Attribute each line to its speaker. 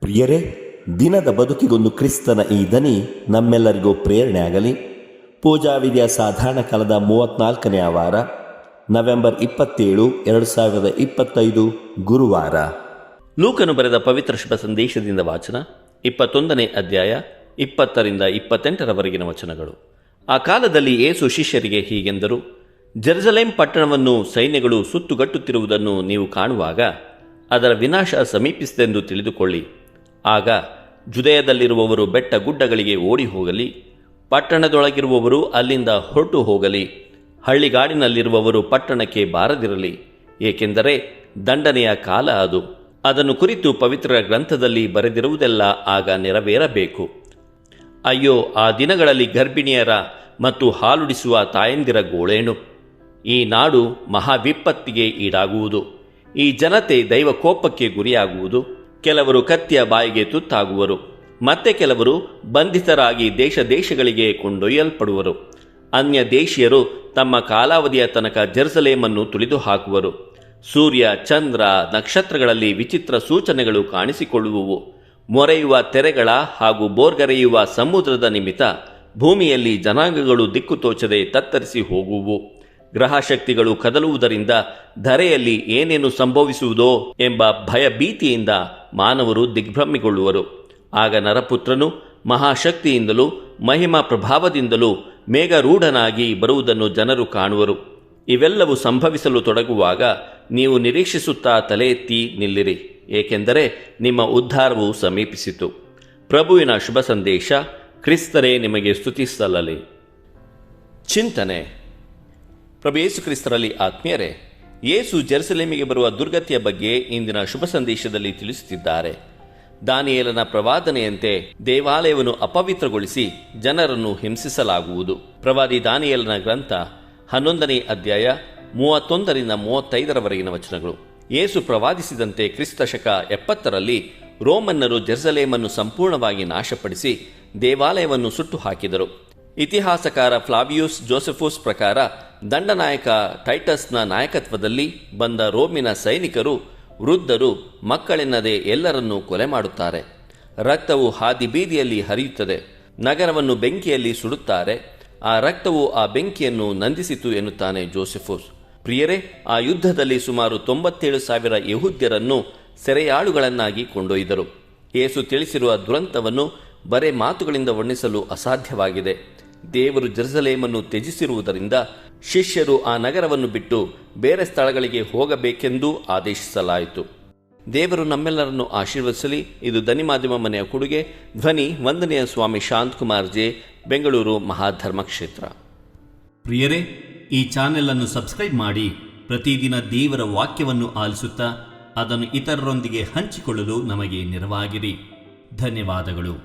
Speaker 1: ಪ್ರಿಯರೇ, ದಿನದ ಬದುಕಿಗೊಂದು ಕ್ರಿಸ್ತನ ಈ ದನಿ ನಮ್ಮೆಲ್ಲರಿಗೂ ಪ್ರೇರಣೆ ಆಗಲಿ. ಪೂಜಾ ವಿಧಿಯ ಸಾಧಾರಣ ಕಾಲದ 34ನೇ ವಾರ, ನವೆಂಬರ್ 27, 2025 ಗುರುವಾರ.
Speaker 2: ಲೂಕನು ಬರೆದ ಪವಿತ್ರ ಶುಭ ಸಂದೇಶದಿಂದ ವಾಚನ, 21ನೇ ಅಧ್ಯಾಯ 20ರಿಂದ 28ರವರೆಗಿನ ವಚನಗಳು. ಆ ಕಾಲದಲ್ಲಿ ಯೇಸು ಶಿಷ್ಯರಿಗೆ ಹೀಗೆಂದರು: ಜೆರುಸಲೇಮ್ ಪಟ್ಟಣವನ್ನು ಸೈನ್ಯಗಳು ಸುತ್ತುಗಟ್ಟುತ್ತಿರುವುದನ್ನು ನೀವು ಕಾಣುವಾಗ ಅದರ ವಿನಾಶ ಸಮೀಪಿಸಿದೆಂದು ತಿಳಿದುಕೊಳ್ಳಿ. ಆಗ ಜುದಯದಲ್ಲಿರುವವರು ಬೆಟ್ಟ ಗುಡ್ಡಗಳಿಗೆ ಓಡಿ ಹೋಗಲಿ, ಪಟ್ಟಣದೊಳಗಿರುವವರು ಅಲ್ಲಿಂದ ಹೊರಟು ಹೋಗಲಿ, ಹಳ್ಳಿಗಾಡಿನಲ್ಲಿರುವವರು ಪಟ್ಟಣಕ್ಕೆ ಬಾರದಿರಲಿ, ಏಕೆಂದರೆ ದಂಡನೆಯ ಕಾಲ ಅದು. ಅದನ್ನು ಕುರಿತು ಪವಿತ್ರ ಗ್ರಂಥದಲ್ಲಿ ಬರೆದಿರುವುದೆಲ್ಲ ಆಗ ನೆರವೇರಬೇಕು. ಅಯ್ಯೋ, ಆ ದಿನಗಳಲ್ಲಿ ಗರ್ಭಿಣಿಯರ ಮತ್ತು ಹಾಲುಡಿಸುವ ತಾಯಂದಿರ ಗೋಳೇಣು! ಈ ನಾಡು ಮಹಾವಿಪತ್ತಿಗೆ ಈಡಾಗುವುದು. ಈ ಜನತೆ ದೈವ ಕೋಪಕ್ಕೆ ಗುರಿಯಾಗುವುದು. ಕೆಲವರು ಕತ್ತಿಯ ಬಾಯಿಗೆ ತುತ್ತಾಗುವರು, ಮತ್ತೆ ಕೆಲವರು ಬಂಧಿತರಾಗಿ ದೇಶ ದೇಶಗಳಿಗೆ ಕೊಂಡೊಯ್ಯಲ್ಪಡುವರು. ಅನ್ಯ ದೇಶೀಯರು ತಮ್ಮ ಕಾಲಾವಧಿಯ ತನಕ ಜೆರುಸಲೇಮನ್ನು ತುಳಿದು ಹಾಕುವರು. ಸೂರ್ಯ, ಚಂದ್ರ, ನಕ್ಷತ್ರಗಳಲ್ಲಿ ವಿಚಿತ್ರ ಸೂಚನೆಗಳು ಕಾಣಿಸಿಕೊಳ್ಳುವುವು. ಮೊರೆಯುವ ತೆರೆಗಳ ಹಾಗೂ ಬೋರ್ಗರೆಯುವ ಸಮುದ್ರದ ನಿಮಿತ್ತ ಭೂಮಿಯಲ್ಲಿ ಜನಾಂಗಗಳು ದಿಕ್ಕು ತೋಚದೆ ತತ್ತರಿಸಿ ಹೋಗುವು. ಗ್ರಹಶಕ್ತಿಗಳು ಕದಲುವುದರಿಂದ ಧರೆಯಲ್ಲಿ ಏನೇನು ಸಂಭವಿಸುವುದೋ ಎಂಬ ಭಯಭೀತಿಯಿಂದ ಮಾನವರು ದಿಗ್ಭ್ರಮೆಗೊಳ್ಳುವರು. ಆಗ ನರಪುತ್ರನು ಮಹಾಶಕ್ತಿಯಿಂದಲೂ ಮಹಿಮಾ ಪ್ರಭಾವದಿಂದಲೂ ಮೇಘರೂಢನಾಗಿ ಬರುವುದನ್ನು ಜನರು ಕಾಣುವರು. ಇವೆಲ್ಲವೂ ಸಂಭವಿಸಲು ತೊಡಗುವಾಗ ನೀವು ನಿರೀಕ್ಷಿಸುತ್ತಾ ತಲೆ ಎತ್ತಿ ನಿಲ್ಲಿರಿ, ಏಕೆಂದರೆ ನಿಮ್ಮ ಉದ್ಧಾರವು ಸಮೀಪಿಸಿತು. ಪ್ರಭುವಿನ ಶುಭ ಸಂದೇಶ. ಕ್ರಿಸ್ತರೇ ನಿಮಗೆ ಸ್ತುತಿಸಲಲಿ. ಚಿಂತನೆ. ಪ್ರಭು ಯೇಸು ಕ್ರಿಸ್ತರಲ್ಲಿ ಆತ್ಮೀಯರೇ, ಯೇಸು ಜೆರುಸಲೇಮಿಗೆ ಬರುವ ದುರ್ಗತಿಯ ಬಗ್ಗೆ ಇಂದಿನ ಶುಭ ಸಂದೇಶದಲ್ಲಿ ತಿಳಿಸುತ್ತಿದ್ದಾರೆ. ದಾನಿಯೇಲನ ಪ್ರವಾದನೆಯಂತೆ ದೇವಾಲಯವನ್ನು ಅಪವಿತ್ರಗೊಳಿಸಿ ಜನರನ್ನು ಹಿಂಸಿಸಲಾಗುವುದು. ಪ್ರವಾದಿ ದಾನಿಯೇಲನ ಗ್ರಂಥ 11ನೇ ಅಧ್ಯಾಯ 31ರಿಂದ 35ರವರೆಗಿನ ವಚನಗಳು. ಯೇಸು ಪ್ರವಾದಿಸಿದಂತೆ ಕ್ರಿಸ್ತ ಶಕ 70ರಲ್ಲಿ ರೋಮನ್ನರು ಜೆರುಸಲೇಮನ್ನು ಸಂಪೂರ್ಣವಾಗಿ ನಾಶಪಡಿಸಿ ದೇವಾಲಯವನ್ನು ಸುಟ್ಟು ಹಾಕಿದರು. ಇತಿಹಾಸಕಾರ ಫ್ಲಾವಿಯೂಸ್ ಜೋಸೆಫುಸ್ ಪ್ರಕಾರ ದಂಡನಾಯಕ ಟೈಟಸ್ನ ನಾಯಕತ್ವದಲ್ಲಿ ಬಂದ ರೋಮಿನ ಸೈನಿಕರು ವೃದ್ಧರು ಮಕ್ಕಳೆನ್ನದೆ ಎಲ್ಲರನ್ನೂ ಕೊಲೆ ಮಾಡುತ್ತಾರೆ. ರಕ್ತವು ಹಾದಿ ಬೀದಿಯಲ್ಲಿ ಹರಿಯುತ್ತದೆ. ನಗರವನ್ನು ಬೆಂಕಿಯಲ್ಲಿ ಸುಡುತ್ತಾರೆ. ಆ ರಕ್ತವು ಆ ಬೆಂಕಿಯನ್ನು ನಂದಿಸಿತು ಎನ್ನುತ್ತಾನೆ ಜೋಸೆಫುಸ್. ಪ್ರಿಯರೇ, ಆ ಯುದ್ಧದಲ್ಲಿ ಸುಮಾರು 97,000 ಯೆಹೂದ್ಯರನ್ನು ಸೆರೆಯಾಳುಗಳನ್ನಾಗಿ ಕೊಂಡೊಯ್ದರು. ಯೇಸು ತಿಳಿಸಿರುವ ದುರಂತವನ್ನು ಬರೇ ಮಾತುಗಳಿಂದ ವರ್ಣಿಸಲು ಅಸಾಧ್ಯವಾಗಿದೆ. ದೇವರು ಜೆರುಸಲೇಮನ್ನು ತ್ಯಜಿಸಿರುವುದರಿಂದ ಶಿಷ್ಯರು ಆ ನಗರವನ್ನು ಬಿಟ್ಟು ಬೇರೆ ಸ್ಥಳಗಳಿಗೆ ಹೋಗಬೇಕೆಂದು ಆದೇಶಿಸಲಾಯಿತು. ದೇವರು ನಮ್ಮೆಲ್ಲರನ್ನು ಆಶೀರ್ವದಿಸಲಿ. ಇದು ಧನಿ ಮಾಧ್ಯಮ ಮನೆಯ ಕೊಡುಗೆ. ಧ್ವನಿ ವಂದನೆಯ ಸ್ವಾಮಿ ಶಾಂತಕುಮಾರ್ ಜೆ, ಬೆಂಗಳೂರು ಮಹಾಧರ್ಮ ಕ್ಷೇತ್ರ.
Speaker 3: ಪ್ರಿಯರೇ, ಈ ಚಾನೆಲ್ ಅನ್ನು ಸಬ್ಸ್ಕ್ರೈಬ್ ಮಾಡಿ ಪ್ರತಿದಿನ ದೇವರ ವಾಕ್ಯವನ್ನು ಆಲಿಸುತ್ತಾ ಅದನ್ನು ಇತರರೊಂದಿಗೆ ಹಂಚಿಕೊಳ್ಳಲು ನಮಗೆ ನೆರವಾಗಿರಿ. ಧನ್ಯವಾದಗಳು.